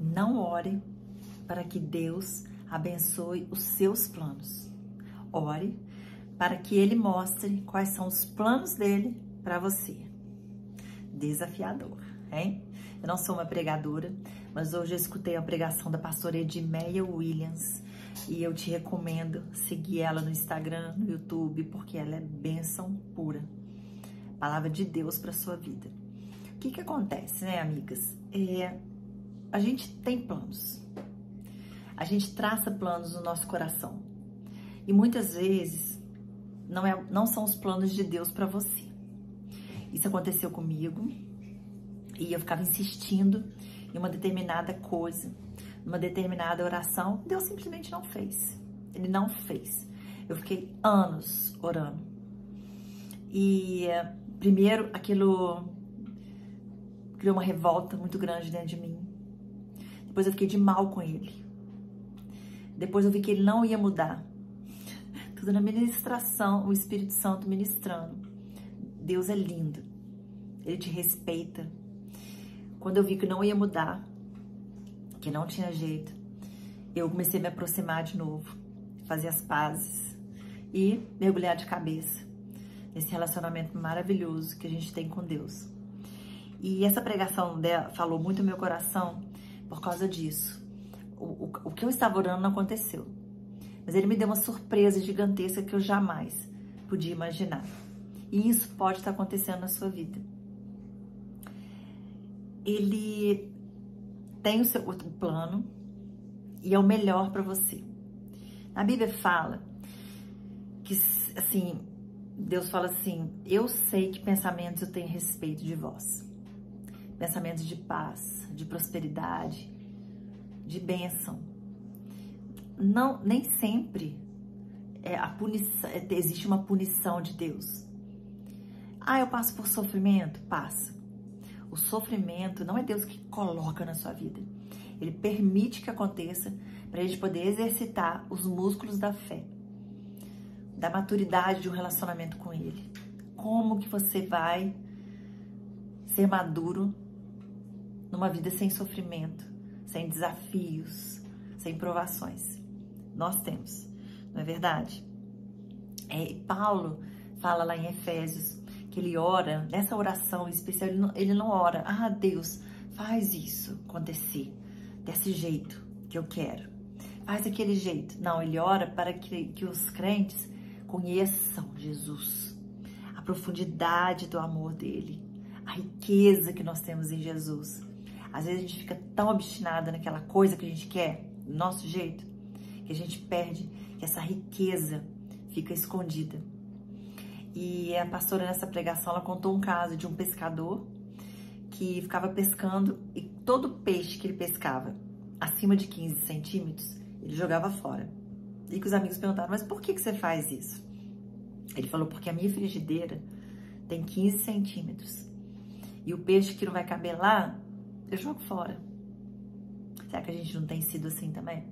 Não ore para que Deus abençoe os seus planos. Ore para que Ele mostre quais são os planos dele para você. Desafiador, hein? Eu não sou uma pregadora, mas hoje eu escutei a pregação da pastora Edmeia Williams e eu te recomendo seguir ela no Instagram, no YouTube, porque ela é bênção pura. Palavra de Deus para sua vida. O que acontece, né, amigas? A gente tem planos. A gente traça planos no nosso coração. E muitas vezes não são os planos de Deus para você. Isso aconteceu comigo e eu ficava insistindo em uma determinada coisa, numa determinada oração. Deus simplesmente não fez. Ele não fez. Eu fiquei anos orando. E primeiro aquilo criou uma revolta muito grande dentro de mim. Depois eu fiquei de mal com ele. Depois eu vi que ele não ia mudar. Tudo na ministração, o Espírito Santo ministrando. Deus é lindo. Ele te respeita. Quando eu vi que não ia mudar, que não tinha jeito, eu comecei a me aproximar de novo, fazer as pazes e mergulhar de cabeça nesse relacionamento maravilhoso que a gente tem com Deus. E essa pregação dela falou muito no meu coração por causa disso. O que eu estava orando não aconteceu. Mas ele me deu uma surpresa gigantesca que eu jamais podia imaginar. E isso pode estar acontecendo na sua vida. Ele tem o plano e é o melhor para você. A Bíblia fala que, assim, Deus fala assim: eu sei que pensamentos eu tenho a respeito de vós. Pensamentos de paz, de prosperidade, de bênção. Não, nem sempre existe uma punição de Deus. Eu passo por sofrimento? Passa. O sofrimento não é Deus que coloca na sua vida. Ele permite que aconteça para a gente poder exercitar os músculos da fé, da maturidade de um relacionamento com Ele. Como que você vai ser maduro numa vida sem sofrimento, sem desafios, sem provações? Nós temos, não é verdade? Paulo fala lá em Efésios que ele ora, nessa oração especial, ele não ora: Deus, faz isso acontecer desse jeito que eu quero, faz aquele jeito. Não, ele ora para que os crentes conheçam Jesus, a profundidade do amor dele, a riqueza que nós temos em Jesus. Às vezes a gente fica tão obstinada naquela coisa que a gente quer, do nosso jeito, que a gente perde, que essa riqueza fica escondida. E a pastora, nessa pregação, ela contou um caso de um pescador que ficava pescando e todo peixe que ele pescava acima de 15 centímetros, ele jogava fora. E que os amigos perguntaram: mas por que você faz isso? Ele falou: porque a minha frigideira tem 15 centímetros e o peixe que não vai caber lá, eu jogo fora. Será que a gente não tem sido assim também?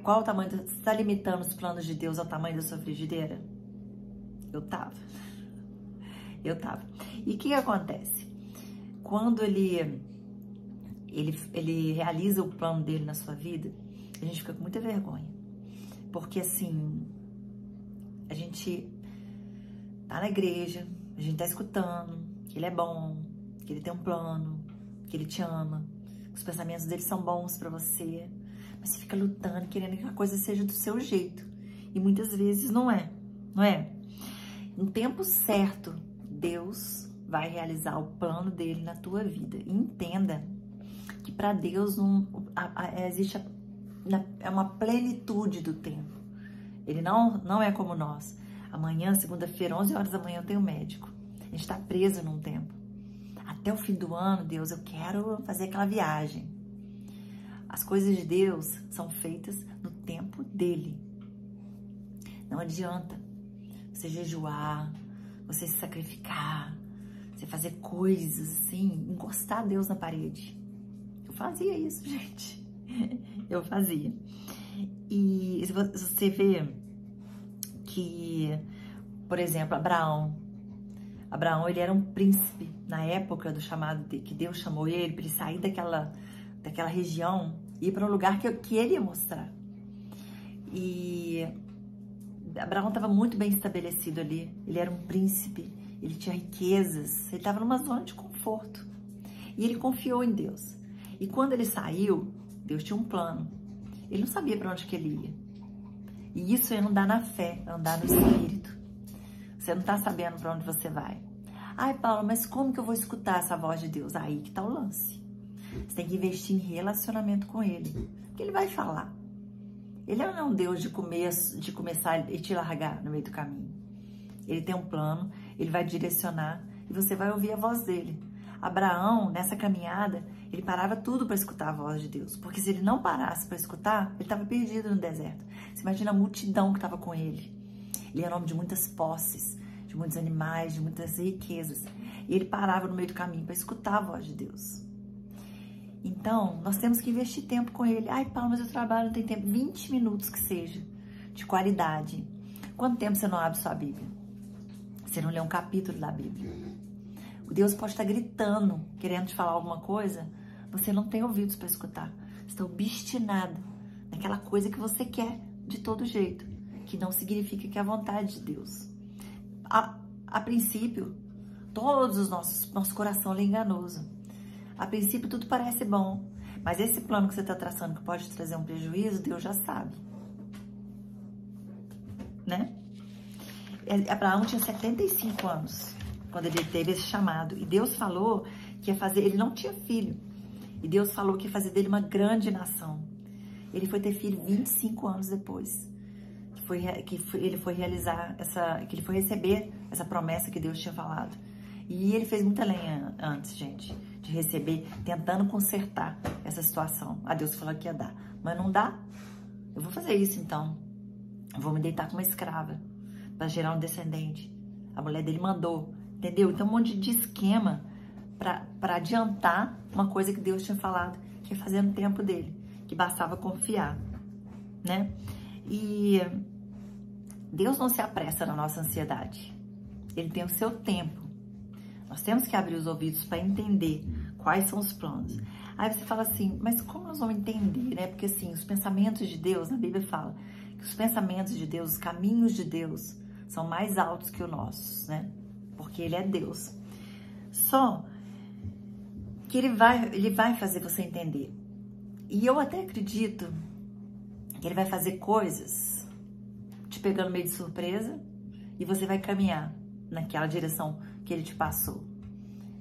Qual o tamanho? Você está limitando os planos de Deus ao tamanho da sua frigideira? Eu tava. E o que acontece? Quando ele realiza o plano dele na sua vida, a gente fica com muita vergonha. Porque assim, a gente tá na igreja, a gente tá escutando que ele é bom, que ele tem um plano, que ele te ama, que os pensamentos dele são bons pra você. Mas você fica lutando, querendo que a coisa seja do seu jeito. E muitas vezes não é, não é? No tempo certo, Deus vai realizar o plano dele na tua vida. E entenda que para Deus existe uma plenitude do tempo. Ele não é como nós. Amanhã, segunda-feira, 11 horas da manhã, eu tenho médico. A gente está preso num tempo. Até o fim do ano, Deus, eu quero fazer aquela viagem. As coisas de Deus são feitas no tempo dele. Não adianta você jejuar, você se sacrificar, você fazer coisas assim, encostar Deus na parede. Eu fazia isso, gente. Eu fazia. E você vê que, por exemplo, Abraão Abraão, ele era um príncipe na época do chamado que Deus chamou ele para ele sair daquela região e ir para um lugar que ele ia mostrar. E Abraão estava muito bem estabelecido ali. Ele era um príncipe, ele tinha riquezas, ele estava numa zona de conforto. E ele confiou em Deus. E quando ele saiu, Deus tinha um plano. Ele não sabia para onde que ele ia. E isso é andar na fé, andar no Espírito. Você não está sabendo para onde você vai. Ai, Paula, mas como que eu vou escutar essa voz de Deus? Aí que tá o lance. Você tem que investir em relacionamento com Ele. Porque Ele vai falar. Ele não é um Deus de começar e te largar no meio do caminho. Ele tem um plano, Ele vai direcionar e você vai ouvir a voz dele. Abraão, nessa caminhada, ele parava tudo para escutar a voz de Deus. Porque se ele não parasse para escutar, ele estava perdido no deserto. Você imagina a multidão que estava com ele. Ele era homem de muitas posses, de muitos animais, de muitas riquezas. E ele parava no meio do caminho para escutar a voz de Deus. Então, nós temos que investir tempo com ele. Ai, Paulo, mas eu trabalho, não tem tempo. 20 minutos que seja, de qualidade. Quanto tempo você não abre sua Bíblia? Você não lê um capítulo da Bíblia? O Deus pode estar gritando, querendo te falar alguma coisa. Você não tem ouvidos para escutar. Você está obstinado naquela coisa que você quer de todo jeito. Que não significa que é a vontade de Deus. A princípio, nosso coração é enganoso. A princípio, tudo parece bom. Mas esse plano que você está traçando que pode trazer um prejuízo, Deus já sabe. Né? Abraão tinha 75 anos quando ele teve esse chamado. E Deus falou que ia fazer... Ele não tinha filho. E Deus falou que ia fazer dele uma grande nação. Ele foi ter filho 25 anos depois. Ele foi receber essa promessa que Deus tinha falado. E ele fez muita lenha antes, gente, de receber, tentando consertar essa situação. A Deus falou que ia dar, mas não dá. Eu vou fazer isso então. Eu vou me deitar com uma escrava para gerar um descendente. A mulher dele mandou, entendeu? Então um monte de esquema para adiantar uma coisa que Deus tinha falado, que ia fazer no tempo dele, que bastava confiar, né? E Deus não se apressa na nossa ansiedade. Ele tem o seu tempo. Nós temos que abrir os ouvidos para entender quais são os planos. Aí você fala assim, mas como nós vamos entender, né? Porque assim, os pensamentos de Deus, na Bíblia fala que os pensamentos de Deus, os caminhos de Deus são mais altos que os nossos, né? Porque Ele é Deus. Só que Ele vai fazer você entender. E eu até acredito que Ele vai fazer coisas te pegando meio de surpresa e você vai caminhar naquela direção que Ele te passou.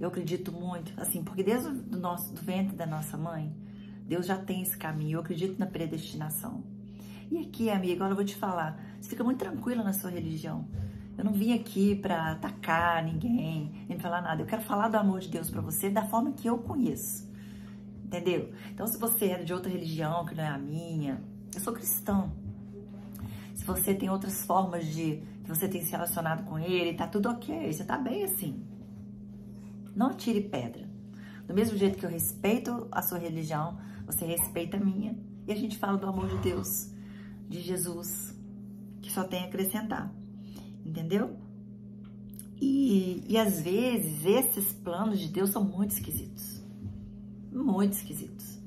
Eu acredito muito, assim, porque desde do ventre da nossa mãe, Deus já tem esse caminho. Eu acredito na predestinação. E aqui, amiga, agora eu vou te falar, você fica muito tranquila na sua religião. Eu não vim aqui para atacar ninguém, nem falar nada. Eu quero falar do amor de Deus para você da forma que eu conheço. Entendeu? Então, se você é de outra religião que não é a minha, eu sou cristão. Se você tem outras formas que você tem se relacionado com Ele, tá tudo ok, você tá bem assim. Não atire pedra. Do mesmo jeito que eu respeito a sua religião, você respeita a minha. E a gente fala do amor de Deus, de Jesus, que só tem a acrescentar. Entendeu? E às vezes, esses planos de Deus são muito esquisitos. Muito esquisitos.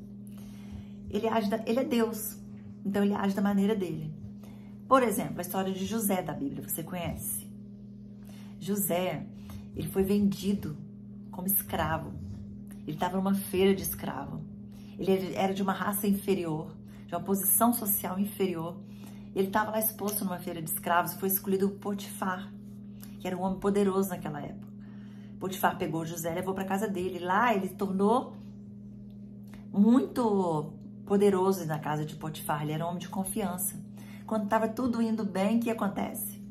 Ele é Deus, então Ele age da maneira dele. Por exemplo, a história de José da Bíblia, você conhece? José, ele foi vendido como escravo. Ele estava numa feira de escravo. Ele era de uma raça inferior, de uma posição social inferior. Ele estava lá exposto numa feira de escravos e foi escolhido Potifar, que era um homem poderoso naquela época. Potifar pegou José e levou para casa dele. Lá ele tornou muito poderoso na casa de Potifar. Ele era um homem de confiança. Quando estava tudo indo bem, o que acontece?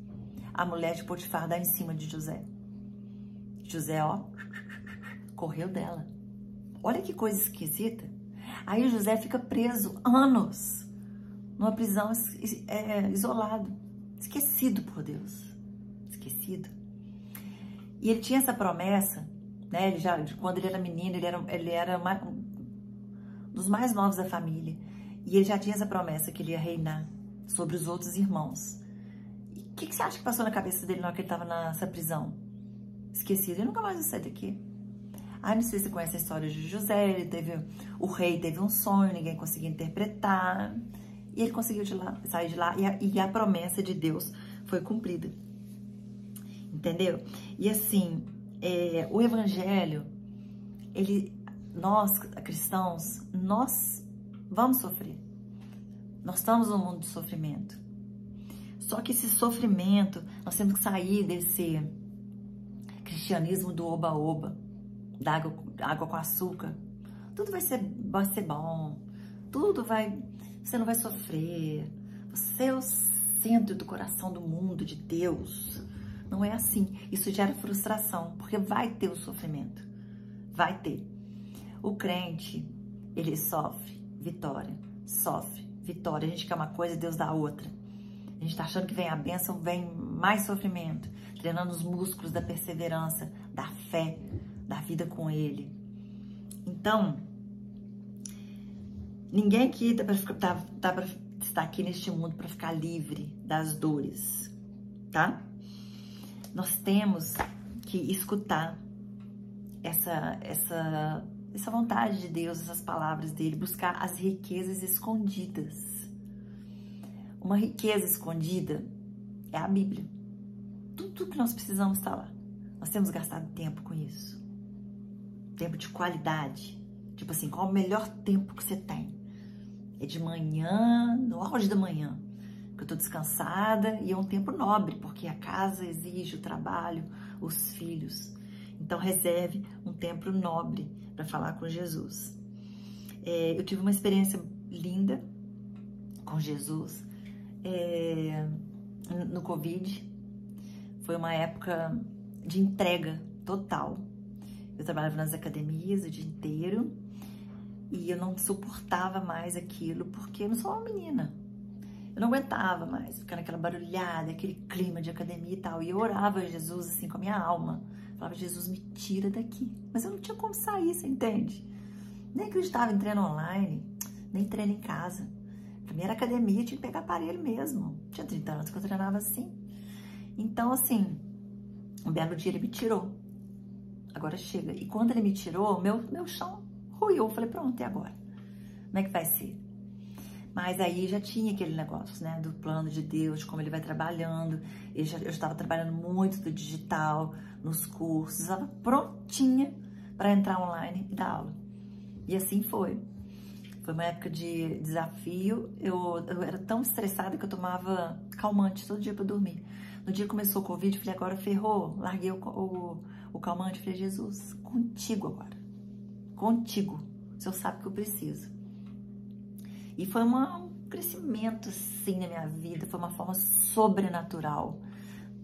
A mulher de Potifar dá em cima de José. José, ó, correu dela. Olha que coisa esquisita. Aí o José fica preso anos numa prisão isolado, esquecido por Deus. Esquecido. E ele tinha essa promessa, né? Ele já, quando ele era menino, ele era um dos mais novos da família. E ele já tinha essa promessa que ele ia reinar sobre os outros irmãos. E o que você acha que passou na cabeça dele na hora que ele estava nessa prisão? esquecido e nunca mais vai sair daqui. Aí não sei se você conhece a história de José, o rei teve um sonho, ninguém conseguia interpretar, e ele conseguiu sair de lá, e a promessa de Deus foi cumprida. Entendeu? E assim, o evangelho, nós cristãos, nós vamos sofrer. Nós estamos num mundo de sofrimento. Só que esse sofrimento, nós temos que sair desse cristianismo do oba-oba, da água com açúcar. Tudo vai ser bom, você não vai sofrer, você é o centro do coração do mundo, de Deus. Não é assim. Isso gera frustração, porque vai ter o sofrimento. Vai ter. O crente, ele sofre vitória. A gente quer uma coisa e Deus dá outra. A gente tá achando que vem a bênção, vem mais sofrimento. Treinando os músculos da perseverança, da fé, da vida com Ele. Então, ninguém aqui está aqui neste mundo para ficar livre das dores, tá? Nós temos que escutar essa vontade de Deus, essas palavras dele, buscar as riquezas escondidas. Uma riqueza escondida é a Bíblia. Tudo que nós precisamos está lá. Nós temos gastado tempo com isso. Tempo de qualidade. Tipo assim, qual o melhor tempo que você tem? É de manhã, no auge da manhã, que eu tô descansada, e é um tempo nobre, porque a casa exige o trabalho, os filhos. Então reserve um tempo nobre para falar com Jesus. Eu tive uma experiência linda com Jesus no Covid. Foi uma época de entrega total. Eu trabalhava nas academias o dia inteiro e eu não suportava mais aquilo, porque eu não sou uma menina. Eu não aguentava mais ficar naquela barulhada, aquele clima de academia e tal. E eu orava a Jesus assim com a minha alma. Falava, Jesus, me tira daqui. Mas eu não tinha como sair, você entende? Nem acreditava em treino online, nem treino em casa. Pra mim era academia, tinha que pegar aparelho mesmo. Tinha 30 anos que eu treinava assim. Então, assim, um belo dia ele me tirou. Agora chega. E quando ele me tirou, meu chão ruiu. Eu falei, pronto, e agora? Como é que vai ser? Mas aí já tinha aquele negócio, né, do plano de Deus, de como ele vai trabalhando. Eu estava trabalhando muito do digital, nos cursos, estava prontinha para entrar online e dar aula. E assim foi. Foi uma época de desafio. Eu era tão estressada que eu tomava calmante todo dia para dormir. No dia que começou o Covid, eu falei, agora ferrou. Larguei o calmante, falei, Jesus, contigo agora. Contigo. O Senhor sabe que eu preciso. E foi um crescimento, assim, na minha vida. Foi uma forma sobrenatural.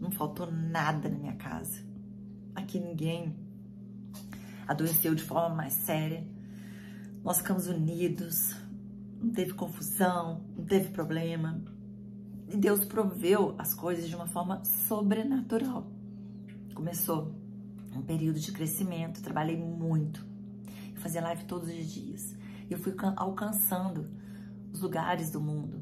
Não faltou nada na minha casa. Aqui ninguém adoeceu de forma mais séria. Nós ficamos unidos. Não teve confusão, não teve problema. E Deus proveu as coisas de uma forma sobrenatural. Começou um período de crescimento. Trabalhei muito. Eu fazia live todos os dias. Eu fui alcançando os lugares do mundo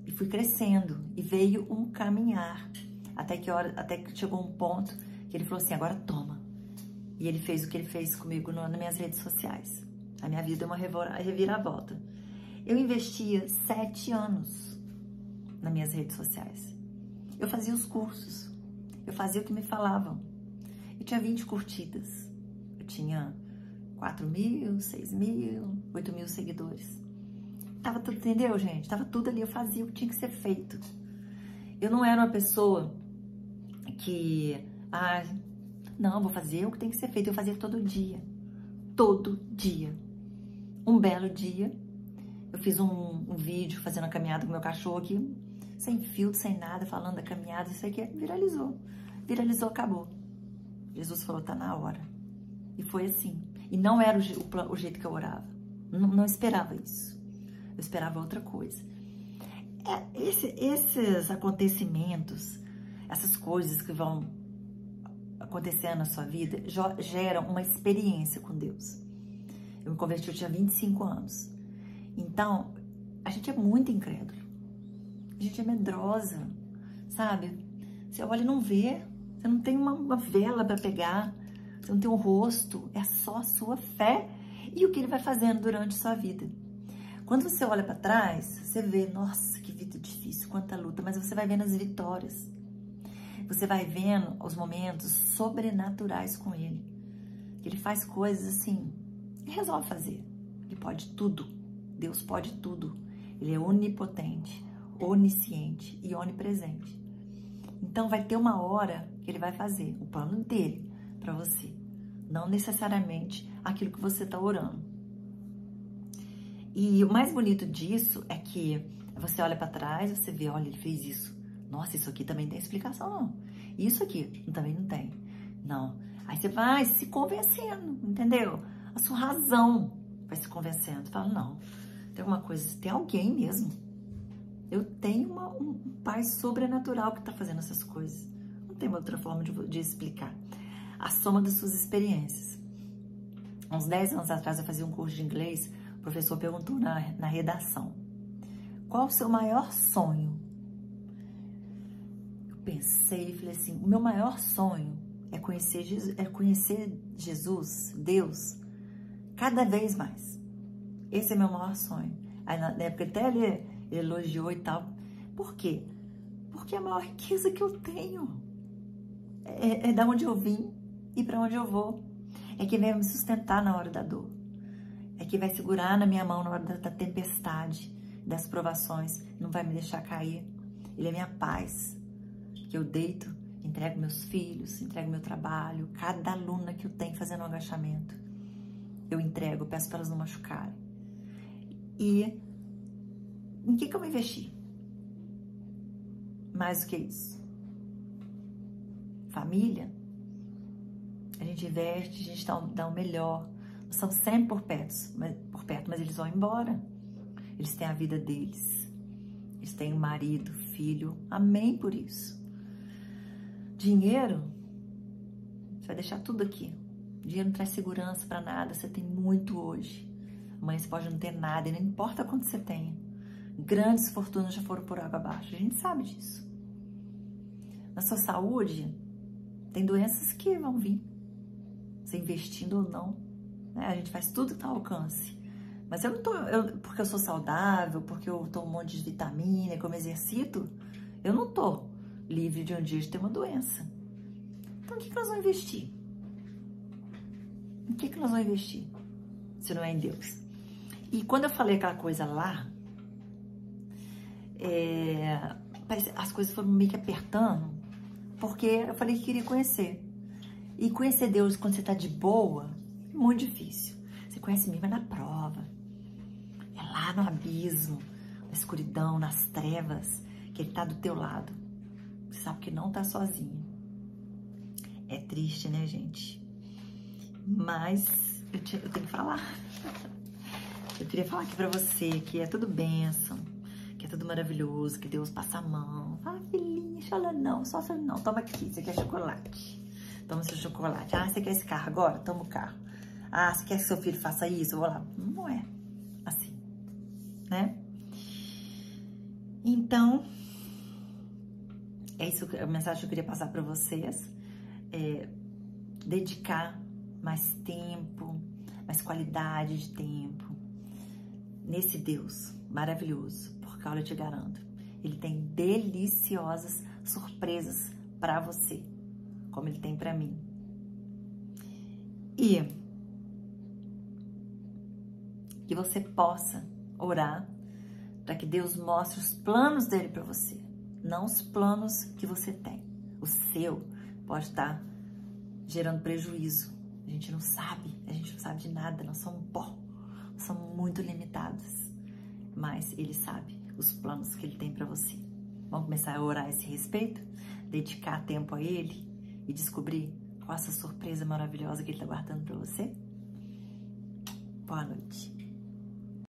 e fui crescendo, e veio um caminhar até que chegou um ponto que ele falou assim, agora toma. E ele fez o que ele fez comigo nas minhas redes sociais. A minha vida é uma reviravolta. Eu investia 7 anos nas minhas redes sociais. Eu fazia os cursos, eu fazia o que me falavam. Eu tinha 20 curtidas, eu tinha 4.000, 6.000, 8.000 seguidores. Tava tudo, entendeu, gente? Tava tudo ali, eu fazia o que tinha que ser feito. Eu não era uma pessoa que, não, vou fazer o que tem que ser feito. Eu fazia todo dia. Todo dia. Um belo dia, eu fiz um vídeo fazendo a caminhada com meu cachorro aqui, sem filtro, sem nada, falando da caminhada, isso aqui viralizou. Viralizou, acabou. Jesus falou, tá na hora. E foi assim. E não era o jeito que eu orava. Não esperava isso. Eu esperava outra coisa. Esses acontecimentos, essas coisas que vão acontecendo na sua vida, geram uma experiência com Deus. Eu me converti, eu tinha 25 anos. Então, a gente é muito incrédulo. A gente é medrosa, sabe? Você olha e não vê. Você não tem uma vela para pegar, você não tem um rosto, é só a sua fé e o que ele vai fazendo durante a sua vida. Quando você olha para trás, você vê, nossa, que vida difícil, quanta luta, mas você vai vendo as vitórias. Você vai vendo os momentos sobrenaturais com ele. Ele faz coisas assim, ele resolve fazer. Ele pode tudo. Deus pode tudo. Ele é onipotente, onisciente e onipresente. Então vai ter uma hora que ele vai fazer o plano dele para você. Não necessariamente aquilo que você está orando. E o mais bonito disso é que você olha para trás, você vê, olha, ele fez isso. Nossa, isso aqui também tem explicação, não. Isso aqui também não tem. Não. Aí você vai se convencendo, entendeu? A sua razão vai se convencendo. Você fala, não, tem alguma coisa, tem alguém mesmo. Eu tenho um pai sobrenatural que está fazendo essas coisas. Não tem outra forma de explicar. A soma das suas experiências. Uns 10 anos atrás eu fazia um curso de inglês, o professor perguntou na redação, qual o seu maior sonho? Eu pensei e falei assim, o meu maior sonho é conhecer Jesus, Deus, cada vez mais. Esse é meu maior sonho. Aí na época até ele elogiou e tal. Por quê? Porque é a maior riqueza que eu tenho é da onde eu vim e para onde eu vou. É que vai me sustentar na hora da dor. É que vai segurar na minha mão na hora da tempestade, das provações, não vai me deixar cair. Ele é minha paz, que eu deito, entrego meus filhos, entrego meu trabalho, cada aluna que eu tenho fazendo um agachamento, eu entrego, peço para elas não machucarem. E em que eu vou investir? Mais do que isso. Família, a gente investe, a gente dá o melhor. Nós estamos sempre por perto, mas eles vão embora. Eles têm a vida deles. Eles têm um marido, filho. Amém por isso. Dinheiro, você vai deixar tudo aqui. Dinheiro não traz segurança para nada. Você tem muito hoje. Amanhã você pode não ter nada, e não importa quanto você tenha. Grandes fortunas já foram por água abaixo. A gente sabe disso. Na sua saúde, tem doenças que vão vir. Você investindo ou não. Né? A gente faz tudo que está ao alcance. Mas eu não tô, porque eu sou saudável, porque eu tomo um monte de vitamina, como exercito, eu não tô livre de um dia de ter uma doença. Então, o que nós vamos investir? Em que nós vamos investir? Se não é em Deus. E quando eu falei aquela coisa lá, as coisas foram meio que apertando, porque eu falei que queria conhecer. E conhecer Deus quando você tá de boa, é muito difícil. Você conhece mesmo na prova. É lá no abismo, na escuridão, nas trevas, que Ele tá do teu lado. Você sabe que não tá sozinho. É triste, né, gente? Mas eu tenho que falar. Eu queria falar aqui pra você que é tudo bênção, que é tudo maravilhoso, que Deus passa a mão. Fala, filhinha, fala não, só fala não. Toma aqui, você quer chocolate. Toma seu chocolate. Ah, você quer esse carro agora? Toma o carro. Ah, você quer que seu filho faça isso? Eu vou lá. Não é assim, né? Então, é isso, a mensagem que eu queria passar para vocês. Dedicar mais tempo, mais qualidade de tempo nesse Deus maravilhoso, porque olha, eu te garanto, Ele tem deliciosas surpresas para você, como Ele tem para mim. E que você possa orar para que Deus mostre os planos dele para você, não os planos que você tem. O seu pode estar gerando prejuízo. A gente não sabe de nada, nós somos pó, nós somos muito limitados, mas Ele sabe os planos que Ele tem para você. Vamos começar a orar a esse respeito, dedicar tempo a Ele e descobrir qual essa surpresa maravilhosa que Ele está guardando para você? Boa noite.